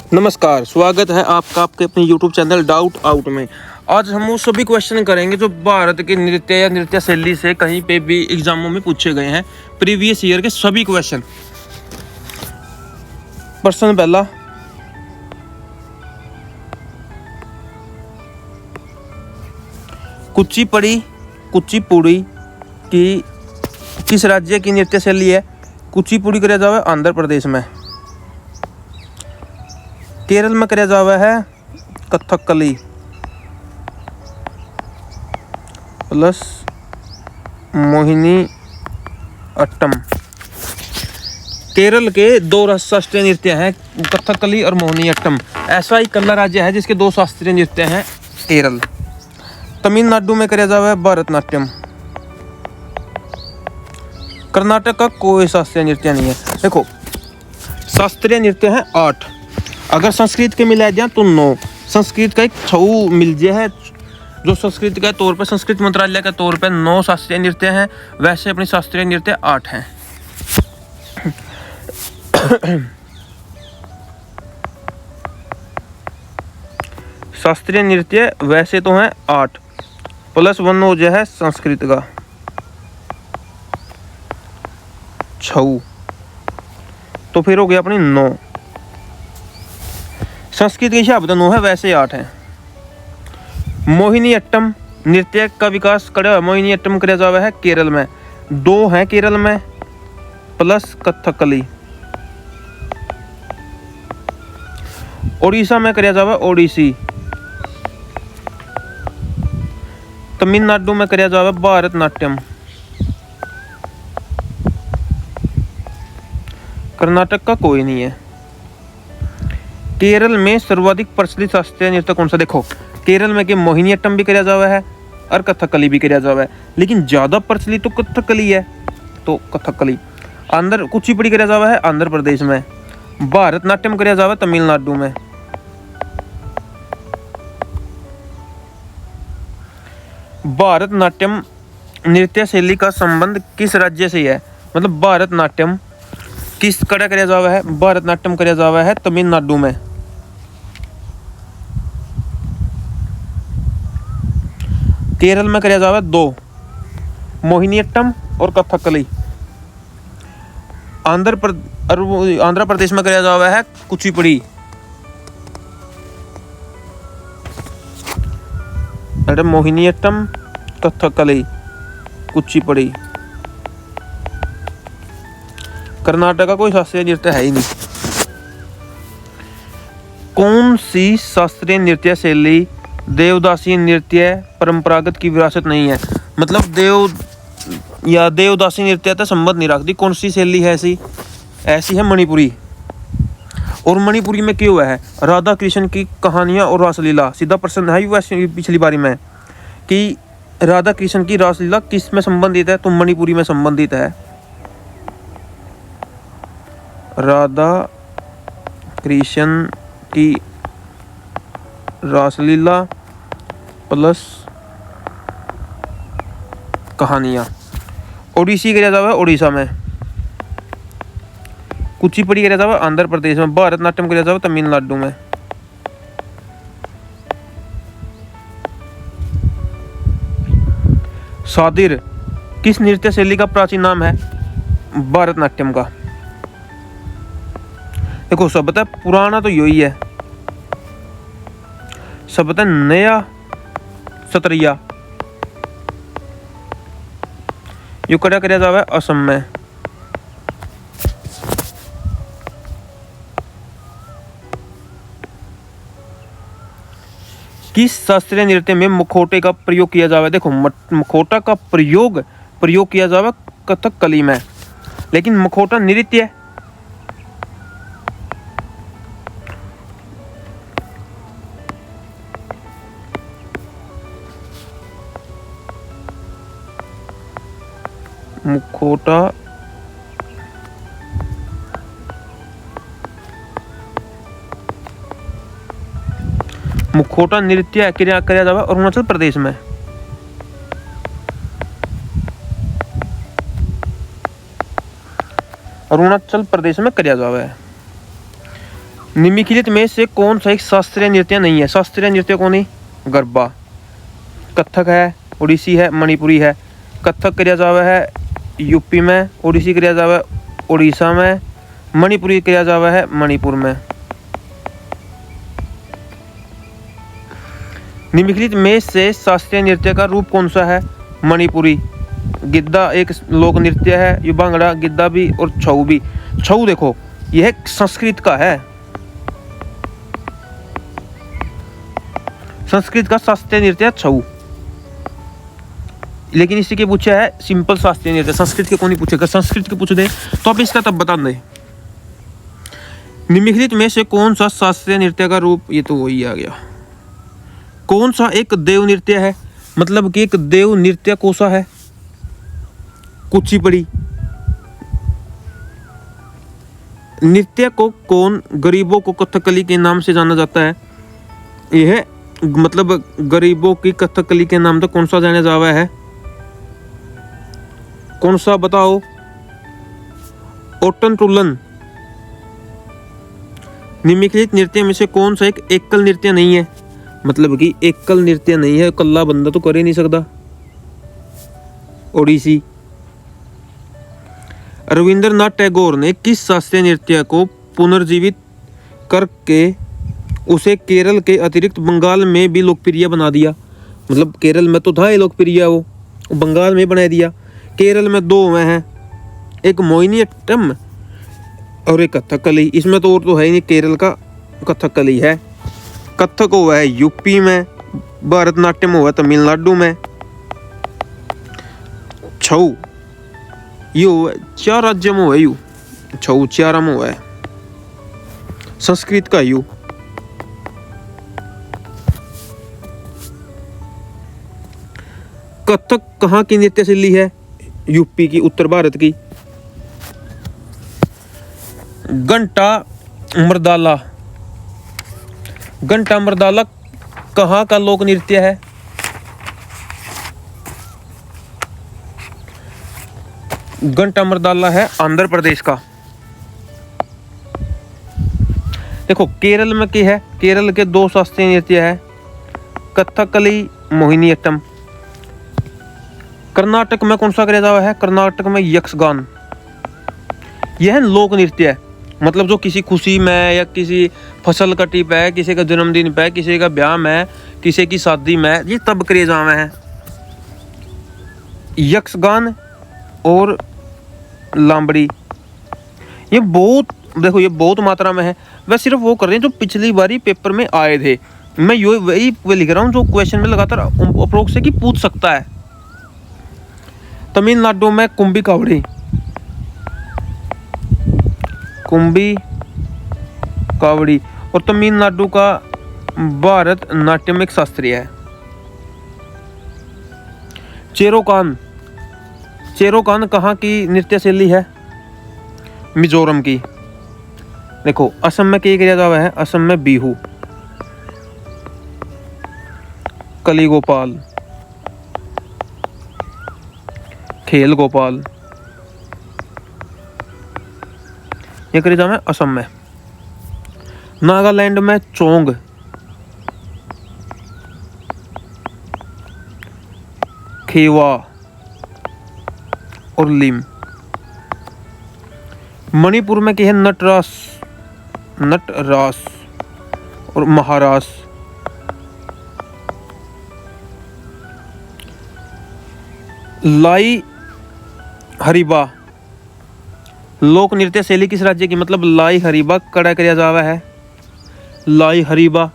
नमस्कार, स्वागत है आपका आपके अपने YouTube चैनल डाउट आउट में। आज हम वो सभी क्वेश्चन करेंगे जो भारत के नृत्य या नृत्य शैली से कहीं पे भी एग्जामों में पूछे गए हैं। प्रीवियस ईयर के सभी क्वेश्चन। प्रश्न पहला, कुचिपुड़ी की किस राज्य की नृत्य शैली है? कुचिपुड़ी कराया जावा है आंध्र प्रदेश में। केरल में कराया जावा है कथकली प्लस मोहिनी अट्टम। केरल के दो शास्त्रीय नृत्य हैं, कथकली और मोहिनी अट्टम। ऐसा ही कल्ला राज्य है जिसके दो शास्त्रीय नृत्य हैं, केरल। तमिलनाडु में कराया जावा है भरतनाट्यम। कर्नाटक का कोई शास्त्रीय नृत्य नहीं है। देखो, शास्त्रीय नृत्य है 8, अगर संस्कृत के मिला जाए तो 9। संस्कृत का एक 6 मिल जाए है, जो संस्कृत के तौर पर संस्कृत मंत्रालय के तौर पर 9 शास्त्रीय नृत्य हैं, वैसे अपनी शास्त्रीय नृत्य 8 हैं। शास्त्रीय नृत्य वैसे तो हैं 8 प्लस 1 हो जाए है संस्कृत का 6, तो फिर हो गया अपनी 9। संस्कृत के हिसाब से 9 है, वैसे 8 हैं। मोहिनी अट्टम नृत्य का विकास करा, मोहिनी अट्टम कराया जावा है केरल में। 2 हैं केरल में प्लस कथकली। ओडिशा में कराया जावा ओडिसी। तमिलनाडु में कराया जावा भरतनाट्यम। कर्नाटक का कोई नहीं है। केरल में सर्वाधिक प्रचलित शास्त्रीय नृत्य कौन सा? देखो, केरल में के मोहिनी अट्टम भी कराया जावा है और कथकली भी कराया जावा है, लेकिन ज्यादा प्रचलित तो कथकली है, तो कथकली। आंध्र कुचिपुड़ी कराया जावा है आंध्र प्रदेश में। भरतनाट्यम कराया जावा तमिलनाडु में। भरतनाट्यम नृत्य शैली का संबंध किस राज्य से है? मतलब भरतनाट्यम किस कड़ा कराया जावा है? भरतनाट्यम कराया जावा है तमिलनाडु में। केरल में कराया जावा है 2, मोहिनी अट्टम और कथकली। आंध्र प्रदेश में कराया जावा है कुचिपुड़ी। अरे मोहिनी अट्टम, कथकली, कुचिपुड़ी। कर्नाटक का कोई शास्त्रीय नृत्य है ही नहीं। कौन सी शास्त्रीय नृत्य शैली देवदासी नृत्य परंपरागत की विरासत नहीं है? मतलब देवदासी नृत्य से संबंध नहीं रखती। कौन सी शैली है ऐसी? ऐसी है मणिपुरी। और मणिपुरी में क्यों है? राधा कृष्ण की कहानियां और रासलीला। सीधा प्रश्न है वैसे पिछली बारी में कि राधा कृष्ण की रासलीला किस में संबंधित है? तो मणिपुरी में संबंधित है। राधा कृष्ण की रासलीला प्लस कहानियां। ओडिसी कराया जावा है ओडिशा में। कुचिपुड़ी कराया जावा आंध्र प्रदेश में। भरतनाट्यम कराया जावा तमिलनाडु में। सादिर किस नृत्य शैली का प्राचीन नाम है? भरतनाट्यम का। देखो, सब बता पुराना तो यही है, सब बता नया सतरिया। यो कड़ा कराया जावा है असम में। किस शास्त्रीय नृत्य में मुखौटे का प्रयोग किया जावा है? देखो, मुखौटा का प्रयोग किया जावा कथकली में, लेकिन मुखौटा नृत्य है। मुखौटा नृत्य कराया जावा अरुणाचल प्रदेश में। अरुणाचल प्रदेश में कराया जावा है। निम्नलिखित में से कौन सा एक शास्त्रीय नृत्य नहीं है? शास्त्रीय नृत्य कौन है? गरबा। कथक है, ओडिसी है, मणिपुरी है। कथक किया जावा है यूपी में, ओडिसी किया जावा है उड़ीसा में, मणिपुरी किया जावा है मणिपुर में। निम्नलिखित में से शास्त्रीय नृत्य का रूप कौन सा है? मणिपुरी। गिद्दा एक लोक नृत्य है, ये भांगड़ा, गिद्दा भी और छऊ भी। छऊ देखो यह संस्कृत का है, संस्कृत का शास्त्रीय नृत्य छऊ। लेकिन इसी के पूछा है सिंपल शास्त्रीय नृत्य, संस्कृत के कौन ही पूछेगा? संस्कृत के पूछ दे तो आप इसका तब बता दे। निम्नलिखित में से कौन सा शास्त्रीय नृत्य का रूप, ये तो वही आ गया। कौन सा एक देव नृत्य है? मतलब कि एक देव नृत्य कौन सा है? कुचिपुड़ी। नृत्य को कौन गरीबों को कथकली के नाम से जाना जाता है? यह मतलब गरीबों की कथकली के नाम तो कौन सा जाना जावा है? कौन सा बताओ? ओटन टुलन। निम्नलिखित नृत्य में से कौन सा एक एकल नृत्य नहीं है? मतलब कि एकल नृत्य नहीं है, कल्ला बंदा तो कर ही नहीं सकता। ओडिसी। रविंद्रनाथ टैगोर ने किस शास्त्रीय नृत्य को पुनर्जीवित करके उसे केरल के अतिरिक्त बंगाल में भी लोकप्रिय बना दिया? मतलब केरल में तो था ये लोकप्रिय, वो बंगाल में बना दिया। केरल में दो में है, एक मोहिनीअट्टम और एक कथकली। इसमें तो और तो है ही नहीं, केरल का कथकली है। कथक हुआ है यूपी में, भरतनाट्यम हुआ तमिलनाडु में, छऊ यू चार राज्य में हुआ, यू छऊ चार में हुआ है, संस्कृत का यू। कथक कहाँ की नृत्य शैली है? यूपी की, उत्तर भारत की। घंटा मर्दाला। घंटा मर्दाला कहाँ का लोक नृत्य है? घंटा मर्दाला है आंध्र प्रदेश का। देखो केरल में क्या है? केरल के दो शास्त्रीय नृत्य है, कथकली, मोहिनीअट्टम। कर्नाटक में कौन सा किया जावा है? कर्नाटक में यक्षगान। यह लोक नृत्य है, मतलब जो किसी खुशी में या किसी फसल कटी पे, किसी का जन्मदिन पे, किसी का ब्याह में, किसी की शादी में, ये तब किए जावे हैं। यक्षगान और लांबड़ी, ये बहुत देखो ये बहुत मात्रा में है। वह सिर्फ वो कर रहे हैं जो पिछली बारी पेपर में आए थे। मैं यो वही लिख रहा हूँ जो क्वेश्चन में लगातार अप्रोक्स से कि पूछ सकता है। तमिलनाडु में कुंभी कावड़ी, कुंभी कावड़ी, और तमिलनाडु का भारत नाट्यम एक शास्त्रीय है। चेरोकान, चेरोकान कहाँ की नृत्य शैली है? मिजोरम की। देखो असम में क्या किया जावा है? असम में बिहू। कली गोपाल, खेल गोपाल, ये करी जावे असम में। नागालैंड में चोंग, खेवा और लिम। मणिपुर में क्या है? नटरास, नटरास और महारास। लाई हरीबा लोक नृत्य शैली किस राज्य की? मतलब लाई हरीबा कड़ा किया जावा है। लाई हरीबा,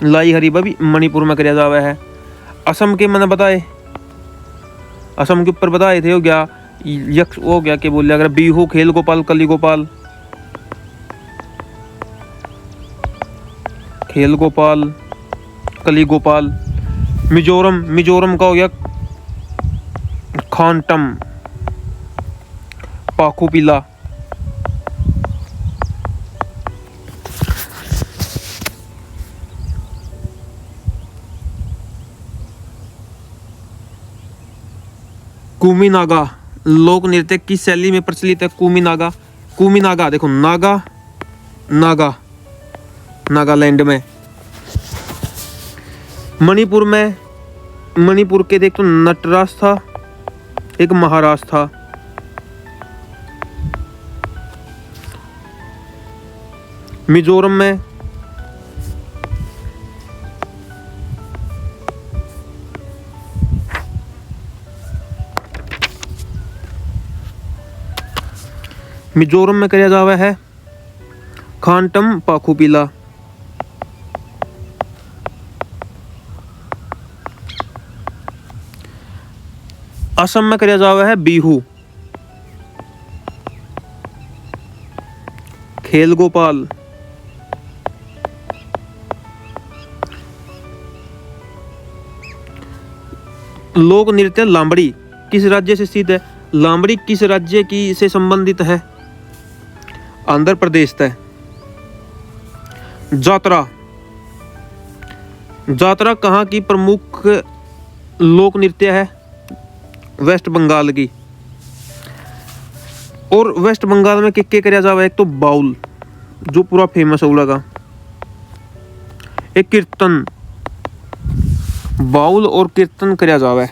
लाई हरीबा भी मणिपुर में किया जावा है। असम के मैंने बताए, असम के ऊपर बताए थे, हो गया यक्ष, हो गया क्या बोल अगर बिहू, खेल गोपाल, कली गोपाल, खेल गोपाल, कली गोपाल। मिजोरम, मिजोरम का हो गया खानटम, पाखुपिला। कुमी नागा लोक नृत्य किस शैली में प्रचलित है? कुमी नागा, कुमी नागा देखो नागा, नागा नागालैंड में। मणिपुर के देख तो नटराज था, एक महाराज था। मिजोरम में कराया जावा है खानटम पाखुपीला। असम में कराया जावा है बिहू। खेल गोपाल। लोक नृत्य लांबड़ी किस राज्य से स्थित है? लांबड़ी किस राज्य की से संबंधित है? आंध्र प्रदेश है। जातरा कहाँ की प्रमुख लोक नृत्य है? वेस्ट बंगाल की। और वेस्ट बंगाल में क्या कराया जावा? एक तो बाउल जो पूरा फेमस है लगा, एक कीर्तन, बाउल और कीर्तन कराया जावा है।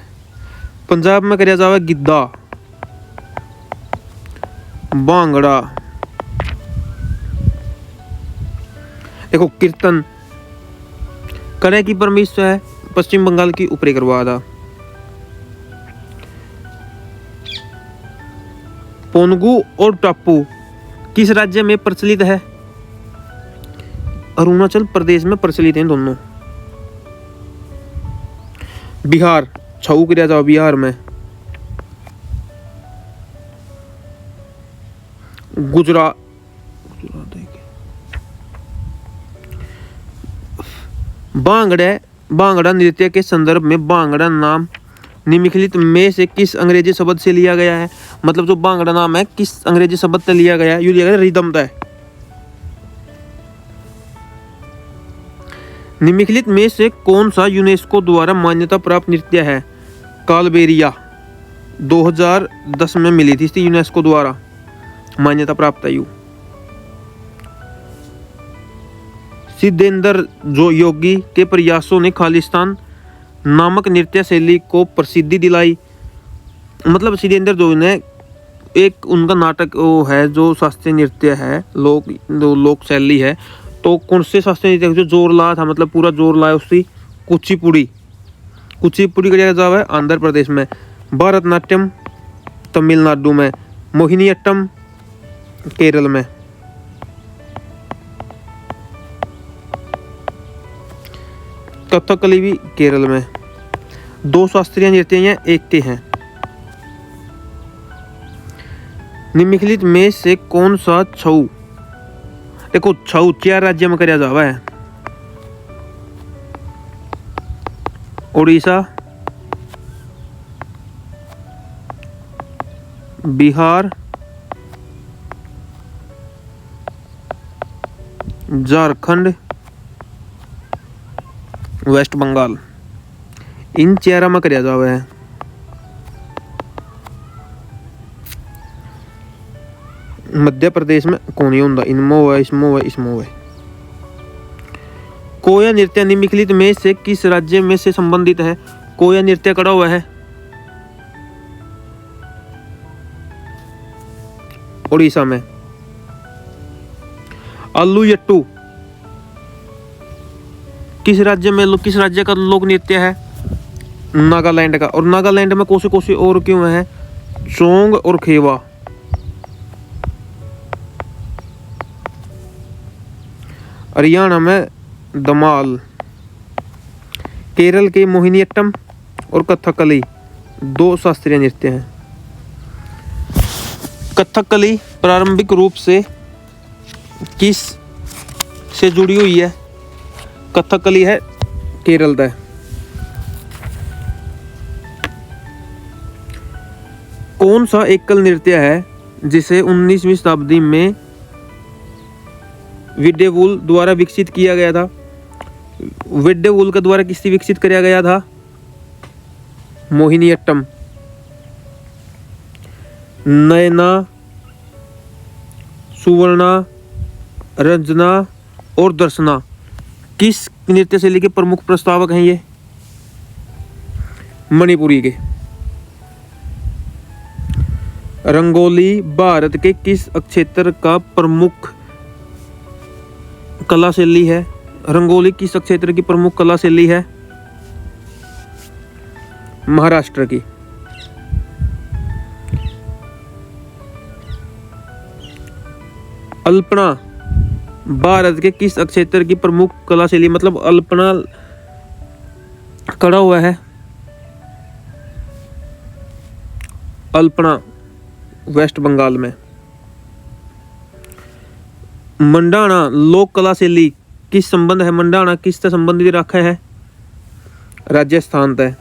पंजाब में कराया जावा गिद्धा, भांगड़ा। देखो कीर्तन करे की परमिश है पश्चिम बंगाल की ऊपरी करवा था। पोनगु और टापू किस राज्य में प्रचलित है? अरुणाचल प्रदेश में प्रचलित हैं दोनों। बिहार छऊ कराया जाओ बिहार में। गुजरात भांगड़ा नृत्य के संदर्भ में भांगड़ा नाम निम्नलिखित में से किस अंग्रेजी शब्द से लिया गया है? मतलब जो भांगड़ा नाम है किस अंग्रेजी शब्द से लिया गया है? यू लिया गया रिदम है। निम्नलिखित में से कौन सा यूनेस्को द्वारा मान्यता प्राप्त नृत्य है? कालबेरिया 2010 में मिली थी इसकी यूनेस्को द्वारा मान्यता प्राप्त है। सिद्धेंद्र जो योगी के प्रयासों ने खालिस्तान नामक नृत्य शैली को प्रसिद्धि दिलाई। मतलब सिद्धेंद्र जोगी ने एक उनका नाटक वो है जो शास्त्रीय नृत्य है, लोक शैली है। तो कौन से शास्त्रीय नृत्य जो जोर लाया था, मतलब पूरा जोर लाया उसकी? कुचिपुड़ी का जगह जावा है आंध्र प्रदेश में। भरतनाट्यम तमिलनाडु में। मोहिनीअट्टम केरल में। कथकली भी केरल में। दो शास्त्रीय नृत्य एक के हैं। निम्नलिखित में से कौन सा छऊ? देखो छऊ 4 राज्य में कराया जावा है। उड़ीसा, बिहार, झारखंड, वेस्ट बंगाल। इन 4 में कराया जावा है। मध्य प्रदेश में कौन होता? इनमो है, इसमो है। कोया नृत्य निम्नलिखित में से किस राज्य में से संबंधित है? कोया नृत्य कड़ा हुआ है उड़ीसा में। अल्लू यट्टू किस राज्य का लोक नृत्य है? नागालैंड का। और नागालैंड में कोसे और क्यों है? चोंग और खेवा। हरियाणा में दमाल। केरल के मोहिनीअट्टम और कथकली 2 शास्त्रीय नृत्य हैं। कथकली प्रारंभिक रूप से किस से जुड़ी हुई है? कथकली है केरल का। कौन सा एकल नृत्य है जिसे 19वीं शताब्दी में विड्डेवुल द्वारा विकसित किया गया था? विड्डेवुल के द्वारा किससे विकसित किया गया था? मोहिनीअट्टम। नयना, सुवर्णा, रंजना और दर्शना किस नृत्य शैली के प्रमुख प्रस्तावक हैं? ये मणिपुरी के। रंगोली भारत के किस क्षेत्र का प्रमुख कला शैली है? रंगोली किस क्षेत्र की प्रमुख कला शैली है? महाराष्ट्र की। अल्पना भारत के किस क्षेत्र की प्रमुख कला शैली, मतलब अल्पना कड़ा हुआ है। अल्पना वेस्ट बंगाल में। मंडाना लोक कला शैली किस संबंध है? मंडाना किससे संबंधित रखा है? राजस्थान तय।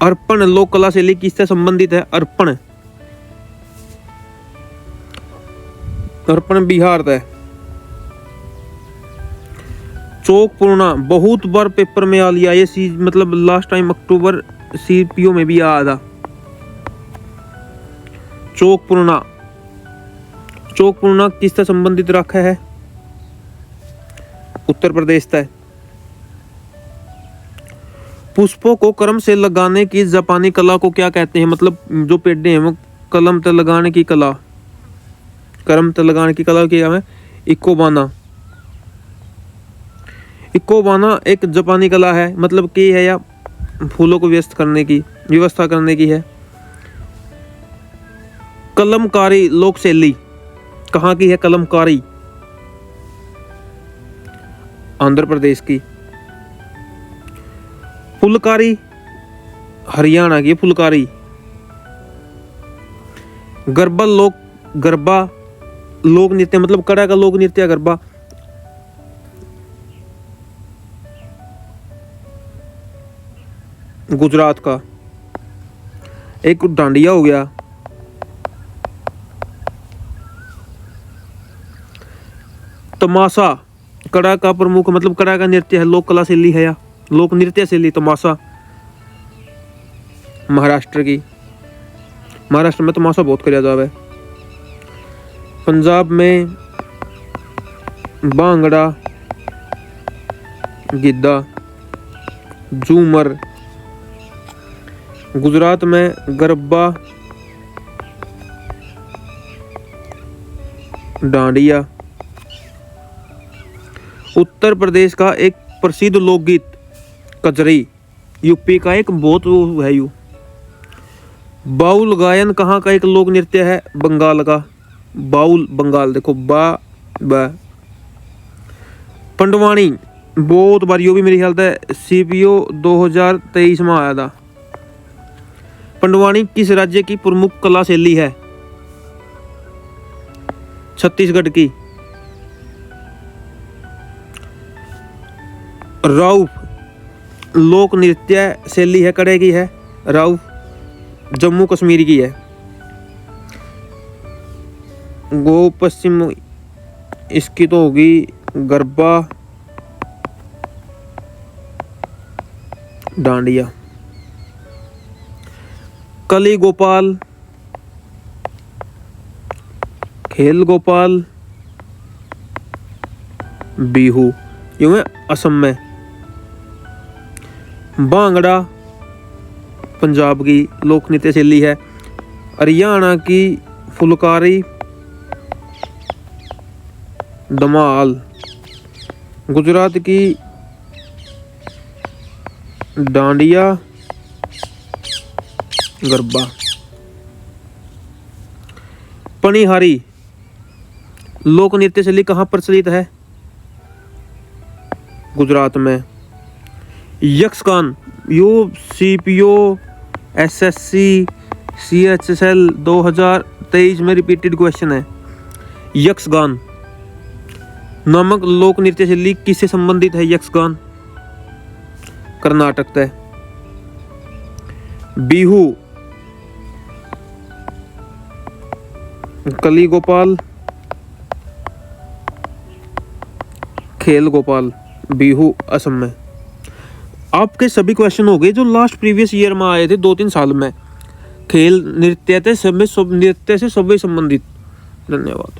अर्पण लोक कला शैली किससे संबंधित है? अर्पण अर्पण बिहार तय। चौक पूर्णा बहुत बार पेपर में आ लिया ये चीज, मतलब लास्ट टाइम अक्टूबर सीपीओ में भी आया था। चौक पूर्णा किससे संबंधित रखा है? उत्तर प्रदेश तय। पुष्पों को क्रम से लगाने की जापानी कला को क्या कहते हैं? मतलब जो पेड़ हैं वो कलम तक लगाने की कला, क्रम तक लगाने की कला क्या है? इकोबाना। इकोबाना एक जापानी कला है, मतलब की है या फूलों को व्यवस्था करने की है। कलमकारी लोक शैली कहाँ की है? कलमकारी आंध्र प्रदेश की। फुलकारी हरियाणा की। फुलकारी। गरबा लोक नृत्य, मतलब कड़ा का लोक नृत्य गरबा गुजरात का। एक डांडिया हो गया। तमाशा कड़ा का प्रमुख, मतलब कड़ा का नृत्य है, लोक कला शैली है या लोक नृत्य शैली। तमाशा महाराष्ट्र की। महाराष्ट्र में तमाशा बहुत किया जाता है। पंजाब में भांगड़ा, गिद्दा, झूमर। गुजरात में गरबा, डांडिया। उत्तर प्रदेश का एक प्रसिद्ध लोकगीत कजरी। यूपी का एक बहुत वो है यू। बाउल गायन कहाँ का एक लोक नृत्य है? बंगाल का। बाउल बंगाल। देखो बा पंडवानी बहुत बार, यो भी मेरे ख्याल से सीपीओ 2023 में आया था। पंडवानी किस राज्य की प्रमुख कला शैली है? छत्तीसगढ़ की। राउफ लोक नृत्य शैली है, कड़े की है। राउफ जम्मू कश्मीर की है। गो पश्चिम इसकी तो होगी गरबा, डांडिया। कली गोपाल, खेल गोपाल, बिहू, यूं है असम में। भांगड़ा पंजाब की लोक नृत्य शैली है। हरियाणा की फुलकारी, धमाल। गुजरात की डांडिया, गरबा। पनिहारी लोक नृत्य शैली कहाँ प्रचलित है? गुजरात में। यक्षगान यो सीपीओ एसएससी सीएचएसएल 2023 में रिपीटेड क्वेश्चन है। यक्षगान नामक लोक नृत्य शैली किससे संबंधित है? यक्षगान कर्नाटक तय। बिहू कली गोपाल, खेल गोपाल। बिहू असम में। आपके सभी क्वेश्चन हो गए जो लास्ट प्रीवियस ईयर में आए थे 2-3 साल में। खेल नृत्य थे, सब नृत्य से सभी संबंधित। धन्यवाद।